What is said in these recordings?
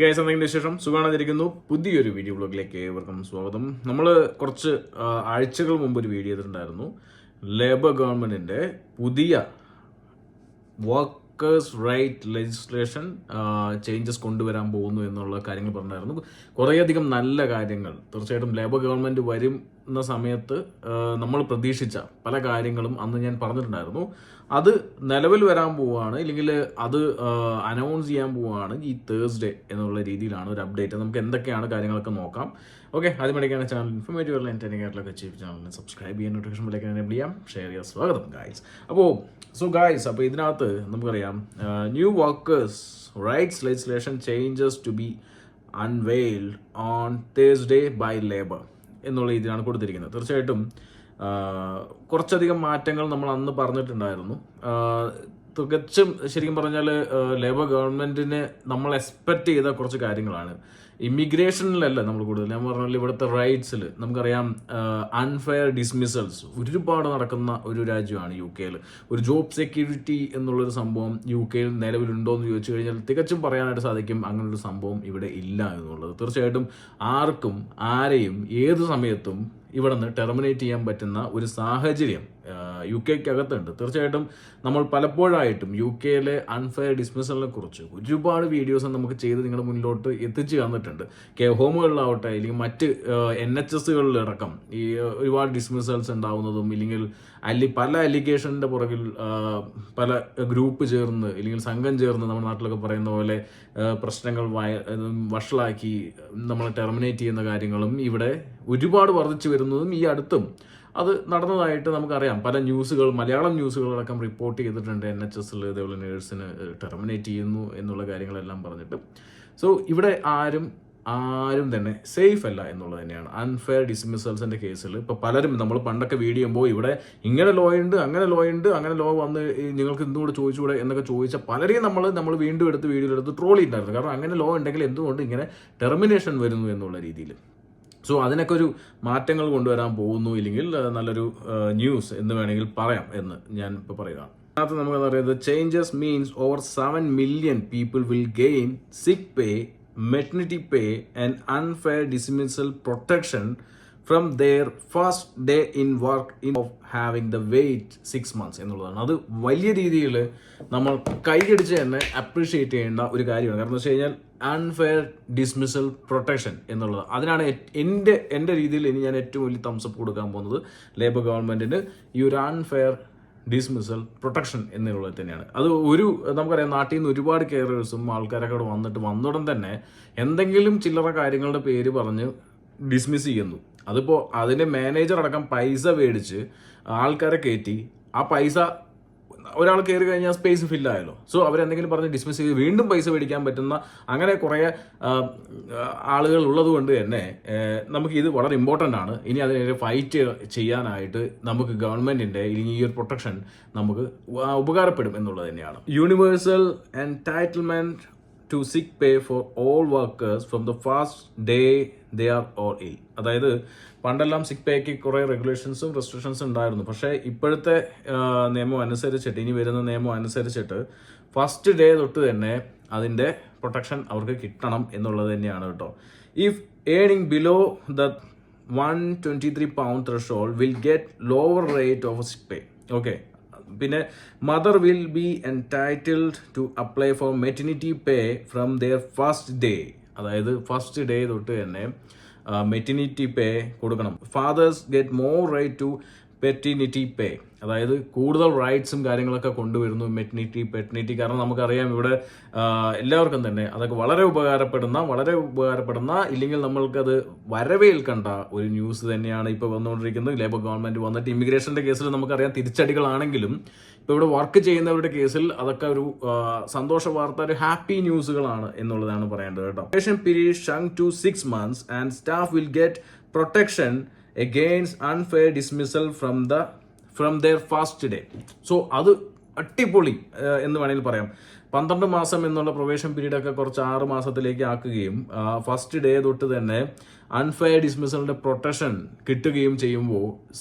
ശേഷം സുഖമാണെന്നിരിക്കുന്നു. പുതിയൊരു വീഡിയോ ബ്ലോഗിലേക്ക് ഏവർക്കും സ്വാഗതം. നമ്മൾ കുറച്ച് ആഴ്ചകൾ മുമ്പ് ഒരു വീഡിയോ ചെയ്തിട്ടുണ്ടായിരുന്നു. ലേബർ ഗവൺമെന്റിന്റെ പുതിയ വർക്കേഴ്സ് റൈറ്റ് ലെജിസ്ലേഷൻ ചേഞ്ചസ് കൊണ്ടുവരാൻ പോകുന്നു എന്നുള്ള കാര്യങ്ങൾ പറഞ്ഞിട്ടുണ്ടായിരുന്നു. കുറേയധികം നല്ല കാര്യങ്ങൾ തീർച്ചയായിട്ടും ലേബർ ഗവൺമെന്റ് വരുന്ന സമയത്ത് നമ്മൾ പ്രതീക്ഷിച്ച പല കാര്യങ്ങളും അന്ന് ഞാൻ പറഞ്ഞിട്ടുണ്ടായിരുന്നു. അത് നിലവിൽ വരാൻ പോവുകയാണ്, ഇല്ലെങ്കിൽ അത് അനൗൺസ് ചെയ്യാൻ പോവുകയാണ് ഈ തേഴ്സ്ഡേ എന്നുള്ള രീതിയിലാണ് ഒരു അപ്ഡേറ്റ്. നമുക്ക് എന്തൊക്കെയാണ് കാര്യങ്ങളൊക്കെ നോക്കാം. ഓക്കെ, ആദ്യമായിട്ടാണ് ചാനൽ ഇൻഫോർമേറ്റീവ് ആയിട്ടുള്ള എൻ്റർടൈനിങ് ആയിട്ടുള്ള ചീഫ് ചാനലിനെ സബ്സ്ക്രൈബ് ചെയ്യാൻ, നോട്ടിഫിക്കേഷൻ ബെല്ലൈക്കൻ എനേബിൾ ചെയ്യാം, ഷെയർ ചെയ്യാം. സ്വാഗതം ഗായ്സ്. അപ്പോൾ ഇതിനകത്ത് നമുക്കറിയാം new workers rights legislation changes to be unveiled on Thursday by labour എന്നുള്ള രീതിയിലാണ് കൊടുത്തിരിക്കുന്നത്. തീർച്ചയായിട്ടും കുറച്ചധികം മാറ്റങ്ങൾ നമ്മൾ അന്ന് പറഞ്ഞിട്ടുണ്ടായിരുന്നു. തികച്ചും ശരിക്കും പറഞ്ഞാൽ ലേബർ ഗവൺമെന്റിന് നമ്മൾ എക്സ്പെക്ട് ചെയ്ത കുറച്ച് കാര്യങ്ങളാണ്. ഇമിഗ്രേഷനിലല്ല നമ്മൾ കൂടുതൽ, ഞാൻ പറഞ്ഞാൽ ഇവിടുത്തെ റൈറ്റ്സിൽ നമുക്കറിയാം അൺഫെയർ ഡിസ്മിസൽസ് ഒരുപാട് നടക്കുന്ന ഒരു രാജ്യമാണ് യു കെയിൽ. ഒരു ജോബ് സെക്യൂരിറ്റി എന്നുള്ളൊരു സംഭവം യു കെയിൽ നിലവിലുണ്ടോ എന്ന് ചോദിച്ചു കഴിഞ്ഞാൽ തികച്ചും പറയാനായിട്ട് സാധിക്കും അങ്ങനൊരു സംഭവം ഇവിടെ ഇല്ല എന്നുള്ളത്. തീർച്ചയായിട്ടും ആർക്കും ആരെയും ഏത് സമയത്തും ഇവിടെ നിന്ന് ടെർമിനേറ്റ് ചെയ്യാൻ പറ്റുന്ന ഒരു സാഹചര്യം യു കെക്കകത്തുണ്ട്. തീർച്ചയായിട്ടും നമ്മൾ പലപ്പോഴായിട്ടും യു കെയിലെ അൺഫെയർ ഡിസ്മിസലിനെ കുറിച്ച് ഒരുപാട് വീഡിയോസ് നമുക്ക് ചെയ്ത് നിങ്ങളുടെ മുന്നിലോട്ട് എത്തിച്ചു തന്നിട്ടുണ്ട്. ഹോമുകളിലാവട്ടെ, അല്ലെങ്കിൽ മറ്റ് NHSകളിലടക്കം ഈ ഒരുപാട് ഡിസ്മിസൽസ് ഉണ്ടാവുന്നതും, ഇല്ലെങ്കിൽ പല അലിഗേഷൻ്റെ പുറകിൽ പല ഗ്രൂപ്പ് ചേർന്ന് ഇല്ലെങ്കിൽ സംഘം ചേർന്ന് നമ്മുടെ നാട്ടിലൊക്കെ പറയുന്ന പോലെ പ്രശ്നങ്ങൾ വഷളാക്കി നമ്മളെ ടെർമിനേറ്റ് ചെയ്യുന്ന കാര്യങ്ങളും ഇവിടെ ഒരുപാട് വർദ്ധിച്ചു വരുന്നതും ഈ അടുത്തും അത് നടന്നതായിട്ട് നമുക്കറിയാം. പല ന്യൂസുകൾ, മലയാളം ന്യൂസുകളടക്കം റിപ്പോർട്ട് ചെയ്തിട്ടുണ്ട്. NHSൽ ഇതേപോലെ നേഴ്സിന് ടെർമിനേറ്റ് ചെയ്യുന്നു എന്നുള്ള കാര്യങ്ങളെല്ലാം പറഞ്ഞിട്ട്. സോ ഇവിടെ ആരും തന്നെ സേഫ് അല്ല എന്നുള്ളത് തന്നെയാണ്. അൺഫെയർ ഡിസ്മിസൽസിന്റെ കേസിൽ ഇപ്പോൾ പലരും നമ്മൾ പണ്ടൊക്കെ വീഡിയോ ചെയ്യുമ്പോൾ ഇവിടെ ഇങ്ങനെ ലോ ഉണ്ട്, അങ്ങനെ ലോ വന്ന് നിങ്ങൾക്ക് എന്തുകൊണ്ട് ചോദിച്ചുകൂടെ എന്നൊക്കെ ചോദിച്ച പലരെയും നമ്മൾ വീണ്ടും വീഡിയോയിലെടുത്ത് ട്രോൾ ചെയ്തിട്ടുണ്ടായിരുന്നു. കാരണം അങ്ങനെ ലോ ഉണ്ടെങ്കിൽ എന്തുകൊണ്ട് ഇങ്ങനെ ടെർമിനേഷൻ വരുന്നു എന്നുള്ള രീതിയിൽ. സോ അതിനൊക്കെ ഒരു മാറ്റങ്ങൾ കൊണ്ടുവരാൻ പോകുന്നു, ഇല്ലെങ്കിൽ നല്ലൊരു ന്യൂസ് എന്ന് വേണമെങ്കിൽ പറയാം എന്ന് ഞാൻ ഇപ്പോൾ പറയുക. അതിനകത്ത് നമുക്ക് പറയുന്നത് changes means over 7 million people will gain sick pay, maternity pay and unfair dismissal protection from their first day in work of having the wait 6 months എന്നുള്ളതാണ്. അത് വലിയ രീതിയിൽ നമ്മൾ കൈയടിച്ച് തന്നെ അപ്രീഷിയേറ്റ് ചെയ്യേണ്ട ഒരു കാര്യമാണ്. കാരണം എന്ന് വെച്ച് കഴിഞ്ഞാൽ അൺഫെയർ ഡിസ്മിസൽ പ്രൊട്ടക്ഷൻ എന്നുള്ളത്, അതിനാണ് എൻ്റെ രീതിയിൽ ഇനി ഞാൻ ഏറ്റവും വലിയ തംസപ്പ് കൊടുക്കാൻ പോകുന്നത് ലേബർ ഗവൺമെന്റിന്. ഈ ഒരു അൺഫെയർ ഡിസ്മിസൽ പ്രൊട്ടക്ഷൻ എന്നുള്ളത് തന്നെയാണ്. അത് നമുക്കറിയാം നാട്ടിൽ നിന്ന് ഒരുപാട് കെയറേഴ്സും ആൾക്കാരൊക്കെ അവിടെ വന്നുടൻ തന്നെ എന്തെങ്കിലും ചില്ലറ കാര്യങ്ങളുടെ പേര് പറഞ്ഞ് ഡിസ്മിസ് ചെയ്യുന്നു. അതിപ്പോൾ അതിൻ്റെ മാനേജർ അടക്കം പൈസ മേടിച്ച് ആൾക്കാരെ കയറ്റി, ആ പൈസ ഒരാൾ കയറി കഴിഞ്ഞാൽ സ്പേസ് ഫില്ലായല്ലോ. സോ അവരെന്തെങ്കിലും പറഞ്ഞ് ഡിസ്മിസ് ചെയ്ത് വീണ്ടും പൈസ മേടിക്കാൻ പറ്റുന്ന അങ്ങനെ കുറേ ആളുകൾ ഉള്ളത് കൊണ്ട് തന്നെ നമുക്ക് ഇത് വളരെ ഇമ്പോർട്ടൻ്റ് ആണ്. ഇനി അതിനെതിരെ ഫൈറ്റ് ചെയ്യാനായിട്ട് നമുക്ക് ഗവൺമെന്റിന്റെ ഈ ഒരു പ്രൊട്ടക്ഷൻ നമുക്ക് ഉപകാരപ്പെടും എന്നുള്ളത് തന്നെയാണ്. യൂണിവേഴ്സൽ എൻടൈറ്റിൽമെന്റ് ടു സിക്ക് pay for all workers from the first day they are all ഇൽ. അതായത് പണ്ടെല്ലാം സിക്ക് പേക്ക് കുറേ റെഗുലേഷൻസും റെസ്ട്രിക്ഷൻസും ഉണ്ടായിരുന്നു. പക്ഷേ ഇപ്പോഴത്തെ നിയമം അനുസരിച്ചിട്ട്, ഇനി വരുന്ന നിയമം അനുസരിച്ചിട്ട് ഫസ്റ്റ് ഡേ തൊട്ട് തന്നെ അതിൻ്റെ പ്രൊട്ടക്ഷൻ അവർക്ക് കിട്ടണം എന്നുള്ളത് തന്നെയാണ് കേട്ടോ. If earning below the £123 threshold will get lower rate of sick pay. Okay, പിന്നെ mother will be entitled to apply for maternity pay from their first day. അതായത് ഫസ്റ്റ് ഡേ തൊട്ട് തന്നെ മെറ്റർനിറ്റി പേ കൊടുക്കണം. Fathers get more right to paternity pay. അതായത് കൂടുതൽ റൈറ്റ്സും കാര്യങ്ങളൊക്കെ കൊണ്ടുവരുന്നു പെറ്റർനിറ്റി. കാരണം നമുക്കറിയാം ഇവിടെ എല്ലാവർക്കും തന്നെ അതൊക്കെ വളരെ ഉപകാരപ്പെടുന്ന ഇല്ലെങ്കിൽ നമ്മൾക്കത് വരവേൽക്കേണ്ട ഒരു ന്യൂസ് തന്നെയാണ് ഇപ്പോൾ വന്നുകൊണ്ടിരിക്കുന്നത്. ലേബർ ഗവൺമെന്റ് വന്നിട്ട് ഇമിഗ്രേഷന്റെ കേസിൽ നമുക്കറിയാം തിരിച്ചടികളാണെങ്കിലും ഇപ്പോൾ ഇവിടെ വർക്ക് ചെയ്യുന്നവരുടെ കേസിൽ അതൊക്കെ ഒരു സന്തോഷ വാർത്ത, ഒരു ഹാപ്പി ന്യൂസുകളാണ് എന്നുള്ളതാണ് പറയേണ്ടത് കേട്ടോ. Period shrunk to 6 months and staff will get protection against unfair dismissal from their first day. So അത് അടിപൊളി എന്ന് വേണമെങ്കിൽ പറയാം. 12 മാസം എന്നുള്ള പ്രൊബേഷൻ പീരീഡൊക്കെ കുറച്ച് 6 മാസത്തിലേക്ക് ആക്കുകയും ഫസ്റ്റ് ഡേ തൊട്ട് തന്നെ അൺഫെയർ ഡിസ്മിസലിന്റെ പ്രൊട്ടക്ഷൻ കിട്ടുകയും ചെയ്യുമ്പോൾ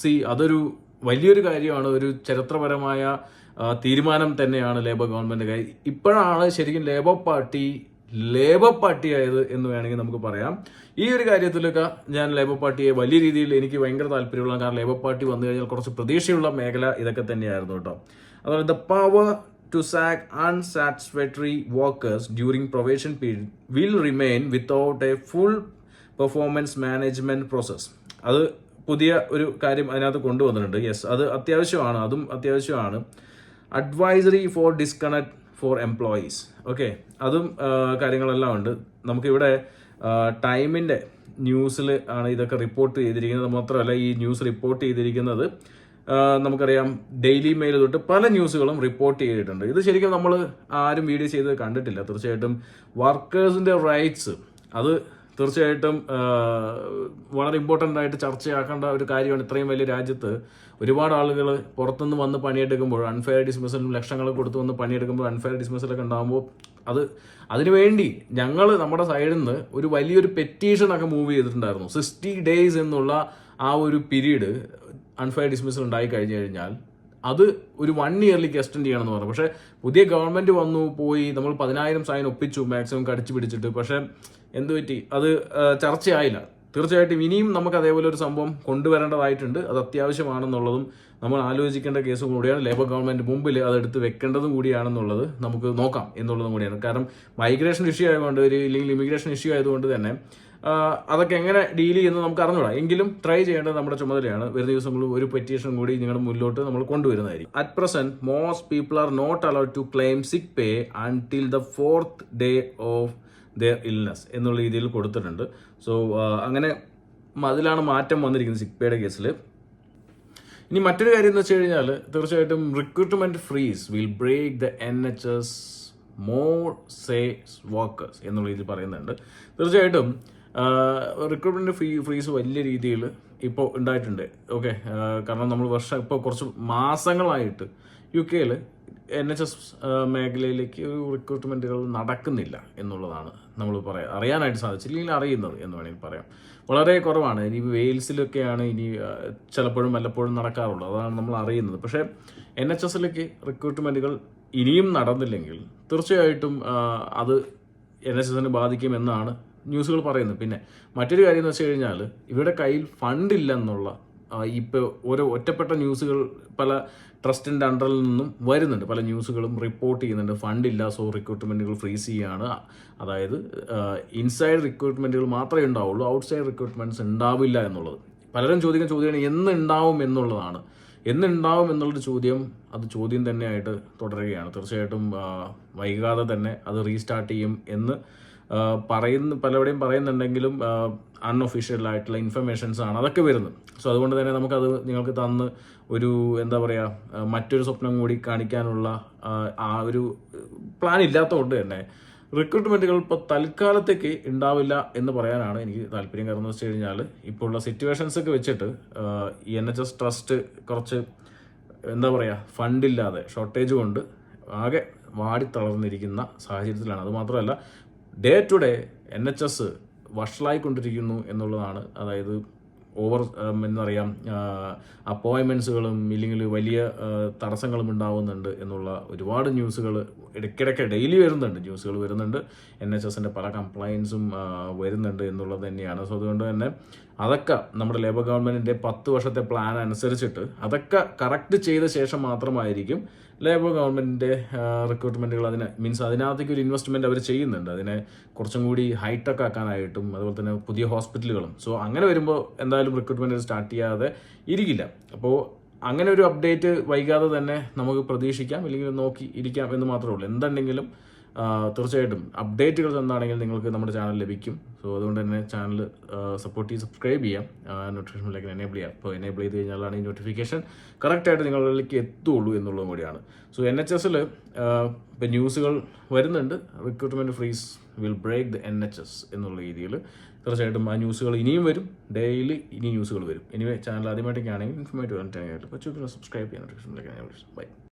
അതൊരു വലിയൊരു കാര്യമാണ്. ഒരു ചരിത്രപരമായ തീരുമാനം തന്നെയാണ് ലേബർ ഗവൺമെന്റ്. ഇപ്പോഴാണ് ശരിക്കും ലേബർ പാർട്ടി ലേബർ പാർട്ടിയായത് എന്ന് വേണമെങ്കിൽ നമുക്ക് പറയാം. ഈ ഒരു കാര്യത്തിലൊക്കെ ഞാൻ ലേബർ പാർട്ടിയെ വലിയ രീതിയിൽ എനിക്ക് ഭയങ്കര താല്പര്യമുള്ള, കാരണം ലേബർ പാർട്ടി വന്നു കഴിഞ്ഞാൽ കുറച്ച് പ്രതീക്ഷയുള്ള മേഖല ഇതൊക്കെ തന്നെയായിരുന്നു കേട്ടോ. അതുപോലെ the power to sack unsatisfactory workers during probation period will remain without a full performance management process. അത് പുതിയ ഒരു കാര്യം അതിനകത്ത് കൊണ്ടുവന്നിട്ടുണ്ട്. യെസ്, അത് അത്യാവശ്യമാണ്, അതും അത്യാവശ്യമാണ്. Advisory for disconnect for employees, okay, അതും കാര്യങ്ങളെല്ലാം ഉണ്ട്. നമുക്കിവിടെ ടൈമിൻ്റെ ന്യൂസിൽ ആണ് ഇതൊക്കെ റിപ്പോർട്ട് ചെയ്തിരിക്കുന്നത്. മാത്രമല്ല ഈ ന്യൂസ് റിപ്പോർട്ട് ചെയ്തിരിക്കുന്നത് നമുക്കറിയാം ഡെയിലി മെയിൽ തൊട്ട് പല ന്യൂസുകളും റിപ്പോർട്ട് ചെയ്തിട്ടുണ്ട്. ഇത് ശരിക്കും നമ്മൾ ആരും വീഡിയോ ചെയ്ത് കണ്ടിട്ടില്ല. തീർച്ചയായിട്ടും വർക്കേഴ്സിൻ്റെ റൈറ്റ്സ് അത് തീർച്ചയായിട്ടും വളരെ ഇമ്പോർട്ടൻ്റ് ആയിട്ട് ചർച്ചയാക്കേണ്ട ഒരു കാര്യമാണ്. ഇത്രയും വലിയ രാജ്യത്ത് ഒരുപാട് ആളുകൾ പുറത്തുനിന്ന് വന്ന് പണിയെടുക്കുമ്പോൾ അൺഫെയർ ഡിസ്മിസലും ലക്ഷങ്ങൾ കൊടുത്ത് വന്ന് പണിയെടുക്കുമ്പോൾ അൺഫെയർ ഡിസ്മിസലൊക്കെ ഉണ്ടാകുമ്പോൾ അതിനുവേണ്ടി ഞങ്ങൾ നമ്മുടെ സൈഡിൽ നിന്ന് ഒരു വലിയൊരു പെറ്റീഷനൊക്കെ മൂവ് ചെയ്തിട്ടുണ്ടായിരുന്നു. 60 days എന്നുള്ള ആ ഒരു പീരീഡ് അൺഫെയർ ഡിസ്മിസൽ ഉണ്ടായി കഴിഞ്ഞു കഴിഞ്ഞാൽ അത് ഒരു 1 yearലേക്ക് എക്സ്റ്റെൻഡ് ചെയ്യണമെന്ന് പറഞ്ഞു. പക്ഷേ പുതിയ ഗവൺമെന്റ് വന്നു പോയി, നമ്മൾ 10,000 സൈൻ ഒപ്പിച്ചു മാക്സിമം കടിച്ചു പിടിച്ചിട്ട്. പക്ഷേ എന്ത് പറ്റി, അത് ചർച്ചയായില്ല. തീർച്ചയായിട്ടും ഇനിയും നമുക്ക് അതേപോലെ ഒരു സംഭവം കൊണ്ടുവരേണ്ടതായിട്ടുണ്ട്. അത് അത്യാവശ്യമാണെന്നുള്ളതും നമ്മൾ ആലോചിക്കേണ്ട കേസും കൂടിയാണ്. ലേബർ ഗവൺമെന്റ് മുമ്പിൽ അതെടുത്ത് വെക്കേണ്ടതും കൂടിയാണെന്നുള്ളത് നമുക്ക് നോക്കാം എന്നുള്ളതും കൂടിയാണ്. കാരണം മൈഗ്രേഷൻ ഇഷ്യൂ ആയതുകൊണ്ട് ഇല്ലെങ്കിൽ ഇമിഗ്രേഷൻ ഇഷ്യൂ ആയതുകൊണ്ട് തന്നെ അതൊക്കെ എങ്ങനെ ഡീൽ ചെയ്യുന്നത് നമുക്ക് അറിഞ്ഞൂടാ. എങ്കിലും ട്രൈ ചെയ്യേണ്ടത് നമ്മുടെ ചുമതലയാണ്. വരുന്ന ദിവസങ്ങളിൽ ഒരു പെറ്റീഷൻ കൂടി നിങ്ങളുടെ മുന്നിലോട്ട് നമ്മൾ കൊണ്ടുവരുന്നതായിരിക്കും. At present most people are not allowed to claim sick pay until the 4th day of their illness എന്നുള്ള രീതിയിൽ കൊടുത്തിട്ടുണ്ട്. സോ അങ്ങനെ അതിലാണ് മാറ്റം വന്നിരിക്കുന്നത് സിക്ക് പേയുടെ കേസിൽ. ഇനി മറ്റൊരു കാര്യം എന്ന് വെച്ച് കഴിഞ്ഞാൽ തീർച്ചയായിട്ടും recruitment freeze will break the NHS more says workers എന്നുള്ള രീതിയിൽ പറയുന്നുണ്ട്. തീർച്ചയായിട്ടും റിക്രൂട്ട്മെന്റ് ഫ്രീസ് വലിയ രീതിയിൽ ഇപ്പോൾ ഉണ്ടായിട്ടുണ്ട്. ഓക്കെ, കാരണം നമ്മൾ ഇപ്പോൾ കുറച്ച് മാസങ്ങളായിട്ട് UK NHS മേഖലയിലേക്ക് ഒരു റിക്രൂട്ട്മെന്റുകൾ നടക്കുന്നില്ല എന്നുള്ളതാണ് നമ്മൾ അറിയാനായിട്ട് സാധിച്ചില്ല, ഇല്ലെങ്കിൽ അറിയുന്നത് എന്ന് വേണമെങ്കിൽ പറയാം. വളരെ കുറവാണ്. ഇനി വെയിൽസിലൊക്കെയാണ് ഇനി ചിലപ്പോഴും വല്ലപ്പോഴും നടക്കാറുള്ളത്, അതാണ് നമ്മൾ അറിയുന്നത്. പക്ഷേ NHSലേക്ക് റിക്രൂട്ട്മെന്റുകൾ ഇനിയും നടന്നില്ലെങ്കിൽ തീർച്ചയായിട്ടും അത് NHSനെ ബാധിക്കുമെന്നാണ് ന്യൂസുകൾ പറയുന്നത്. പിന്നെ മറ്റൊരു കാര്യം എന്ന് വെച്ച് കഴിഞ്ഞാൽ ഇവരുടെ കയ്യിൽ ഫണ്ടില്ല എന്നുള്ള ഇപ്പോൾ ഓരോ ഒറ്റപ്പെട്ട ന്യൂസുകൾ പല ട്രസ്റ്റിൻ്റെ അണ്ടറിൽ നിന്നും വരുന്നുണ്ട്. പല ന്യൂസുകളും റിപ്പോർട്ട് ചെയ്യുന്നുണ്ട് ഫണ്ടില്ല, സോ റിക്രൂട്ട്മെൻറ്റുകൾ ഫ്രീസ് ചെയ്യുകയാണ്. അതായത് ഇൻസൈഡ് റിക്രൂട്ട്മെൻറ്റുകൾ മാത്രമേ ഉണ്ടാവുള്ളൂ, ഔട്ട്സൈഡ് റിക്രൂട്ട്മെൻറ്റ്സ് ഉണ്ടാവില്ല എന്നുള്ളത്. പലരും ചോദിക്കുന്ന ചോദ്യമാണ് എന്നുണ്ടാവും എന്നുള്ളതാണ്. എന്നുണ്ടാവും എന്നുള്ളൊരു ചോദ്യം തന്നെയായിട്ട് തുടരുകയാണ്. തീർച്ചയായിട്ടും വൈകാതെ തന്നെ അത് റീസ്റ്റാർട്ട് ചെയ്യും എന്ന് പലരുടെയും പറയുന്നുണ്ടെങ്കിലും അൺഒഫീഷ്യൽ ആയിട്ടുള്ള ഇൻഫർമേഷൻസ് ആണ് അതൊക്കെ വരുന്നത്. സോ അതുകൊണ്ട് തന്നെ നമുക്കത് നിങ്ങൾക്ക് തന്ന് ഒരു എന്താ പറയുക മറ്റൊരു സ്വപ്നം കൂടി കാണിക്കാനുള്ള ആ ഒരു പ്ലാൻ ഇല്ലാത്തതുകൊണ്ട് തന്നെ റിക്രൂട്ട്മെൻറ്റുകൾ ഇപ്പോൾ തൽക്കാലത്തേക്ക് ഉണ്ടാവില്ല എന്ന് പറയാനാണ് എനിക്ക് താല്പര്യം. കാരണം എന്ന് വെച്ച് കഴിഞ്ഞാൽ ഇപ്പോൾ ഉള്ള സിറ്റുവേഷൻസൊക്കെ വെച്ചിട്ട് ഈ NHS ട്രസ്റ്റ് കുറച്ച് എന്താ പറയുക ഫണ്ടില്ലാതെ ഷോർട്ടേജ് കൊണ്ട് ആകെ വാടിത്തളർന്നിരിക്കുന്ന സാഹചര്യത്തിലാണ്. അതുമാത്രമല്ല ഡേ ടു ഡേ NHS വഷളായിക്കൊണ്ടിരിക്കുന്നു എന്നുള്ളതാണ്. അതായത് എന്താ പറയുക അപ്പോയിൻമെൻറ്റ്സുകളും ഇല്ലെങ്കിൽ വലിയ തടസ്സങ്ങളും ഉണ്ടാവുന്നുണ്ട് എന്നുള്ള ഒരുപാട് ന്യൂസുകൾ ഇടയ്ക്കിടയ്ക്ക് ഡെയിലി ന്യൂസുകൾ വരുന്നുണ്ട്. NHSൻ്റെ പല കംപ്ലയിൻസും വരുന്നുണ്ട് എന്നുള്ളത് തന്നെയാണ്. സോ അതുകൊണ്ട് തന്നെ അതൊക്കെ നമ്മുടെ ലേബർ ഗവൺമെൻറ്റിൻ്റെ 10 വർഷത്തെ പ്ലാൻ അനുസരിച്ചിട്ട് അതൊക്കെ കറക്റ്റ് ചെയ്ത ശേഷം മാത്രമായിരിക്കും ലേബർ ഗവൺമെൻറ്റിൻ്റെ റിക്രൂട്ട്മെൻറ്റുകൾ അതിനകത്തേക്ക് ഒരു ഇൻവെസ്റ്റ്മെൻറ്റ് അവർ ചെയ്യുന്നുണ്ട്, അതിനെ കുറച്ചും കൂടി ഹൈടെക് ആക്കാനായിട്ടും അതുപോലെ തന്നെ പുതിയ ഹോസ്പിറ്റലുകളും. സോ അങ്ങനെ വരുമ്പോൾ എന്തായാലും റിക്രൂട്ട്മെൻറ്റ് സ്റ്റാർട്ട് ചെയ്യാതെ ഇരിക്കില്ല. അപ്പോൾ അങ്ങനെ ഒരു അപ്ഡേറ്റ് വൈകാതെ തന്നെ നമുക്ക് പ്രതീക്ഷിക്കാം, അല്ലെങ്കിൽ നോക്കി ഇരിക്കാം എന്ന് മാത്രമേ ഉള്ളൂ. എന്തുണ്ടെങ്കിലും തീർച്ചയായിട്ടും അപ്ഡേറ്റുകൾ എന്താണെങ്കിലും നിങ്ങൾക്ക് നമ്മുടെ ചാനൽ ലഭിക്കും. സോ അതുകൊണ്ട് തന്നെ ചാനൽ സപ്പോർട്ട് ചെയ്ത് സബ്സ്ക്രൈബ് ചെയ്യാം, നോട്ടിഫിക്കേഷനിലേക്ക് എനേബിൾ ചെയ്യാം. അപ്പോൾ എനേബിൾ ചെയ്ത് കഴിഞ്ഞാലാണ് ഈ നോട്ടിഫിക്കേഷൻ കറക്റ്റായിട്ട് നിങ്ങളിലേക്ക് എത്തുള്ളൂ എന്നുള്ളതും കൂടിയാണ്. സോ NHSൽ ഇപ്പോൾ ന്യൂസുകൾ വരുന്നുണ്ട്, recruitment freeze will break the NHS എന്നുള്ള രീതിയിൽ. തീർച്ചയായിട്ടും ആ ന്യൂസുകൾ ഇനിയും വരും, ഡെയിലി ഇനി ന്യൂസുകൾ വരും. എനിവേ ചാനൽ ആദ്യമായിട്ടൊക്കെയാണെങ്കിൽ ഇൻഫോർമേറ്റീവ് ആയിട്ട് അപ്പോൾ സബ്സ്ക്രൈബ് ചെയ്യാൻ നോട്ടിഫിക്കേഷനിലേക്ക് എനേബിൾ. ബൈ.